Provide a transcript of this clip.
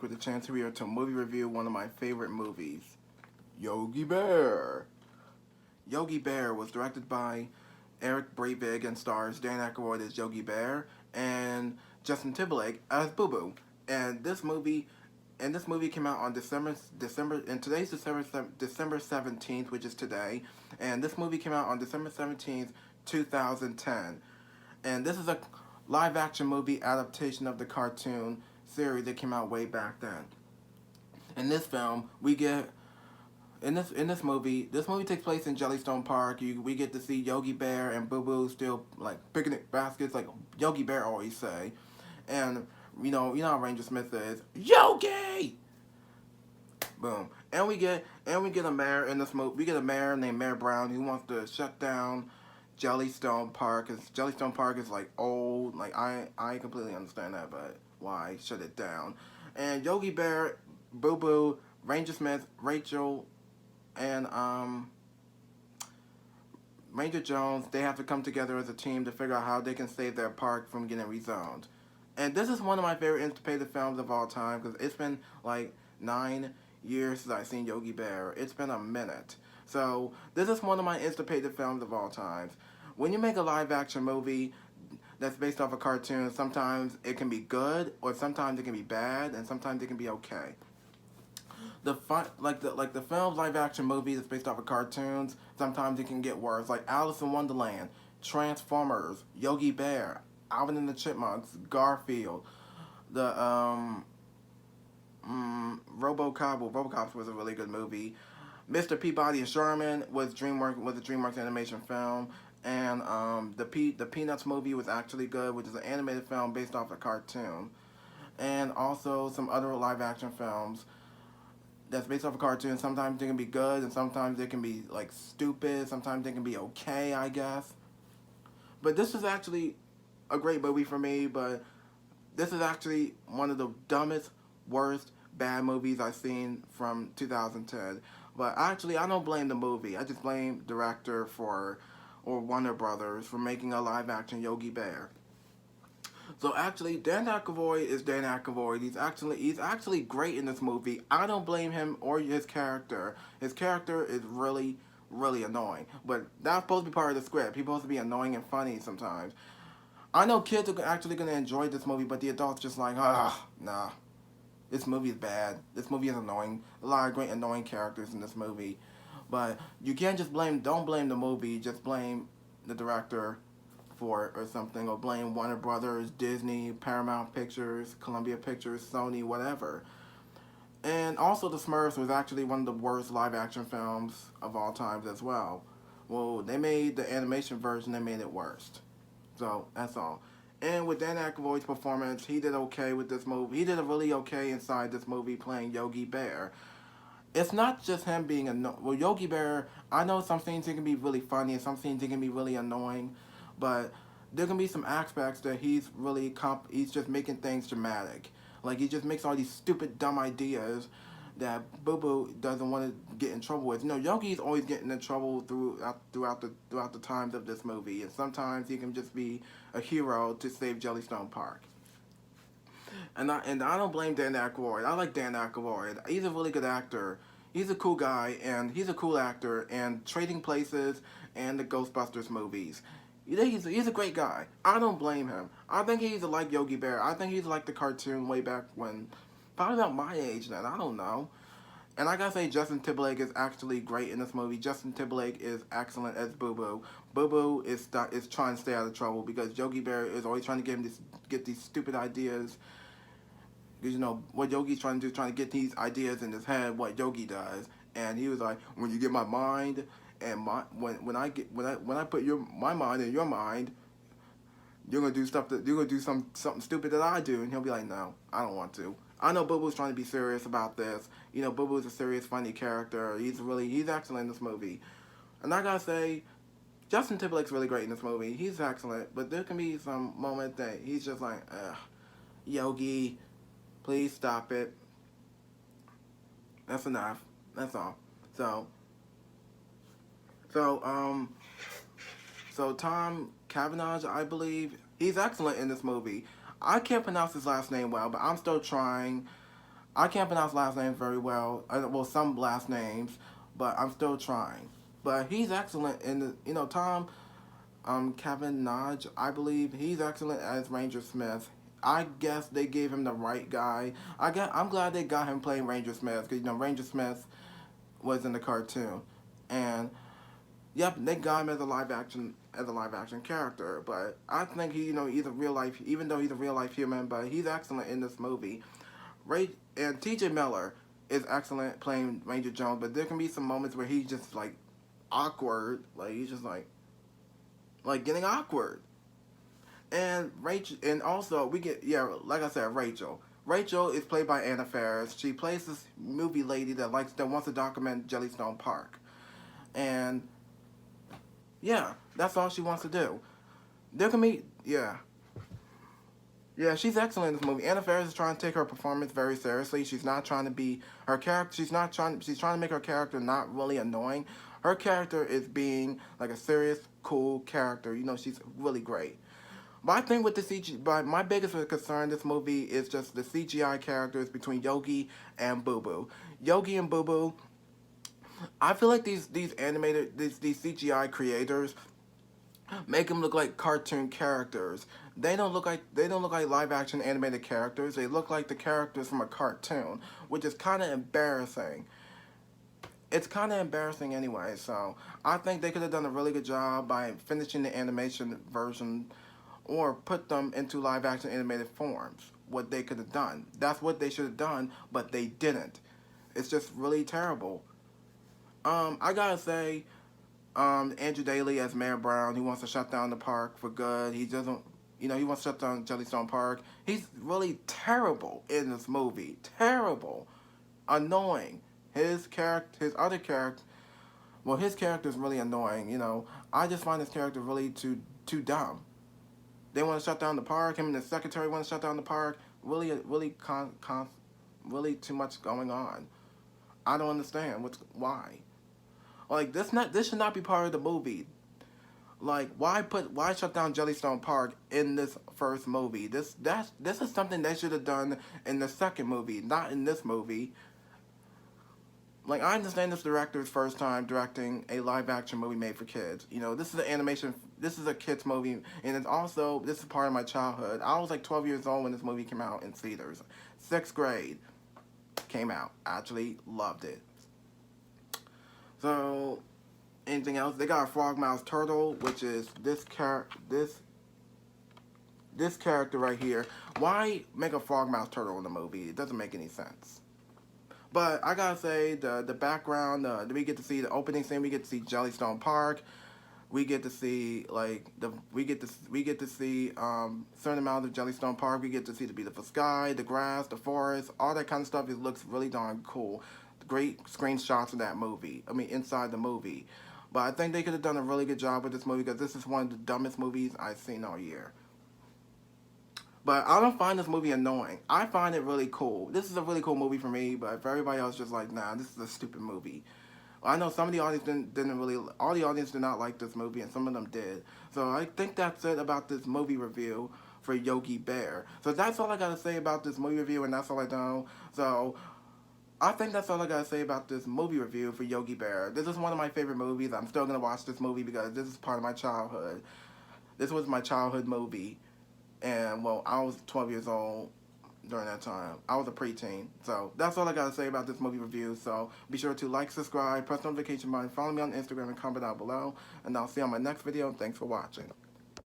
with a chance here to movie review one of my favorite movies, Yogi Bear. Yogi Bear was directed by Eric Breivik and stars Dan Aykroyd as Yogi Bear and Justin Timberlake as Boo Boo. And this movie came out on and today's December 17th, which is today. And this movie came out on December 17th, 2010. And this is a live action movie adaptation of the cartoon series that came out way back then. In this film, we get in this movie takes place in Jellystone Park. We get to see Yogi Bear and Boo Boo still like picnic baskets, like Yogi Bear always say, and you know how Ranger Smith is, Yogi. Boom, and we get a mayor in this movie. We get a mayor named Mayor Brown who wants to shut down Jellystone Park, because Jellystone Park is like old. Like I completely understand that, but why shut it down? And Yogi Bear, Boo Boo, Ranger Smith, Rachel, and Ranger Jones, they have to come together as a team to figure out how they can save their park from getting rezoned. And this is one of my favorite anticipated films of all time, because it's been like 9 years since I've seen Yogi Bear. It's been a minute. So this is one of my anticipated films of all time. When you make a live action movie that's based off a cartoon, sometimes it can be good, or sometimes it can be bad, and sometimes it can be okay. The film live action movie that's based off of cartoons, sometimes it can get worse. Like Alice in Wonderland, Transformers, Yogi Bear, Alvin and the Chipmunks, Garfield, the RoboCop. Well, RoboCop was a really good movie. Mr. Peabody and Sherman was a DreamWorks animation film, and the Peanuts movie was actually good, which is an animated film based off a cartoon, and also some other live action films that's based off a cartoon. Sometimes they can be good, and sometimes they can be like stupid. Sometimes they can be okay, I guess. But this is actually a great movie for me. But this is actually one of the dumbest, worst, bad movies I've seen from 2010. But actually, I don't blame the movie. I just blame director or Warner Brothers for making a live action Yogi Bear. So actually, Dan Aykroyd is Dan Aykroyd. He's actually great in this movie. I don't blame him or his character. His character is really, really annoying. But that's supposed to be part of the script. He's supposed to be annoying and funny sometimes. I know kids are actually going to enjoy this movie, but the adults just like, nah. This movie is bad. This movie is annoying. A lot of great annoying characters in this movie. But you can't just don't blame the movie, just blame the director for it or something, or blame Warner Brothers, Disney, Paramount Pictures, Columbia Pictures, Sony, whatever. And also The Smurfs was actually one of the worst live action films of all times as well. Well, they made the animation version, they made it worst. So, that's all. And with Dan Aykroyd's performance, he did okay with this movie. He did a really okay inside this movie playing Yogi Bear. It's not just him being well, Yogi Bear, I know some things he can be really funny and some things he can be really annoying, but there can be some aspects that he's really he's just making things dramatic. Like he just makes all these stupid dumb ideas that Boo Boo doesn't want to get in trouble with. Yogi's always getting in trouble throughout the times of this movie, and sometimes he can just be a hero to save Jellystone Park. And I don't blame Dan Aykroyd. I like Dan Aykroyd. He's a really good actor. He's a cool guy, and he's a cool actor. And Trading Places and the Ghostbusters movies. He's a great guy. I don't blame him. I think he's like Yogi Bear. I think he's like the cartoon way back when, probably about my age then. I don't know. And I gotta say, Justin Timberlake is actually great in this movie. Justin Timberlake is excellent as Boo Boo. Boo Boo is trying to stay out of trouble because Yogi Bear is always trying to get these stupid ideas. Because what Yogi's trying to do is trying to get these ideas in his head, what Yogi does. And he was like, when you get my mind and when I put my mind in your mind, you're gonna do something stupid that I do. And he'll be like, no, I don't want to. I know Boo Boo's trying to be serious about this. Boo Boo's a serious, funny character. He's excellent in this movie. And I gotta say, Justin Timberlake's really great in this movie. He's excellent, but there can be some moment that he's just like, Yogi, please stop it. That's enough. That's all. So Tom Cavanagh, I believe, he's excellent in this movie. I can't pronounce his last name well, but I'm still trying. I can't pronounce last names very well. Well, some last names, but I'm still trying. But he's excellent in the, Tom Kevin Nodge, I believe he's excellent as Ranger Smith. I guess they gave him the right guy. I'm glad they got him playing Ranger Smith because Ranger Smith was in the cartoon, and yep, they got him as a live action character. But I think he's a real life, even though he's a real life human, but he's excellent in this movie. Ray and T.J. Miller is excellent playing Ranger Jones, but there can be some moments where he's just like awkward, like he's just like getting awkward. And Rachel, and also we get like I said, Rachel. Rachel is played by Anna Faris. She plays this movie lady that wants to document Jellystone Park, and yeah, that's all she wants to do. There can be yeah, she's excellent in this movie. Anna Faris is trying to take her performance very seriously. She's not trying to be her character. She's trying to make her character not really annoying. Her character is being like a serious, cool character. She's really great. But I think with the CG, but my biggest concern in this movie is just the CGI characters between Yogi and Boo Boo. Yogi and Boo Boo, I feel like these CGI creators make them look like cartoon characters. They don't look like live action animated characters. They look like the characters from a cartoon, which is kind of embarrassing. It's kind of embarrassing anyway. So I think they could have done a really good job by finishing the animation version or put them into live action animated forms. What they could have done. That's what they should have done, but they didn't. It's just really terrible. I gotta say, Andrew Daly as Mayor Brown, he wants to shut down the park for good. He doesn't, he wants to shut down Jellystone Park. He's really terrible in this movie. Terrible. Annoying. His other character, well, his character is really annoying, I just find his character really too dumb. They want to shut down the park. Him and the secretary want to shut down the park. Really too much going on. I don't understand why. Like this should not be part of the movie. Like why shut down Jellystone Park in this first movie? This is something they should have done in the second movie, not in this movie. Like I understand this director's first time directing a live action movie made for kids. This is an animation. This is a kids movie, and this is part of my childhood. I was like 12 years old when this movie came out in theaters. Sixth grade came out. I actually loved it. So, anything else? They got a frogmouth turtle, which is this character right here. Why make a frogmouth turtle in the movie? It doesn't make any sense. But I gotta say, the background, we get to see the opening scene. We get to see Jellystone Park. We get to see we get to see certain amount of Jellystone Park. We get to see the beautiful sky, the grass, the forest, all that kind of stuff. It looks really darn cool. Great screenshots of that movie. I mean, inside the movie. But I think they could have done a really good job with this movie because this is one of the dumbest movies I've seen all year. But I don't find this movie annoying. I find it really cool. This is a really cool movie for me, but if everybody else just like, nah, this is a stupid movie. I know some of the audience didn't really, all the audience did not like this movie, and some of them did. So I think that's it about this movie review for Yogi Bear. So that's all I gotta say about this movie review, and that's all I know. So I think that's all I gotta say about this movie review for Yogi Bear. This is one of my favorite movies. I'm still gonna watch this movie because this is part of my childhood. This was my childhood movie. And, well, I was 12 years old during that time. I was a preteen. So that's all I got to say about this movie review. So be sure to like, subscribe, press the notification button, follow me on Instagram, and comment down below. And I'll see you on my next video. Thanks for watching.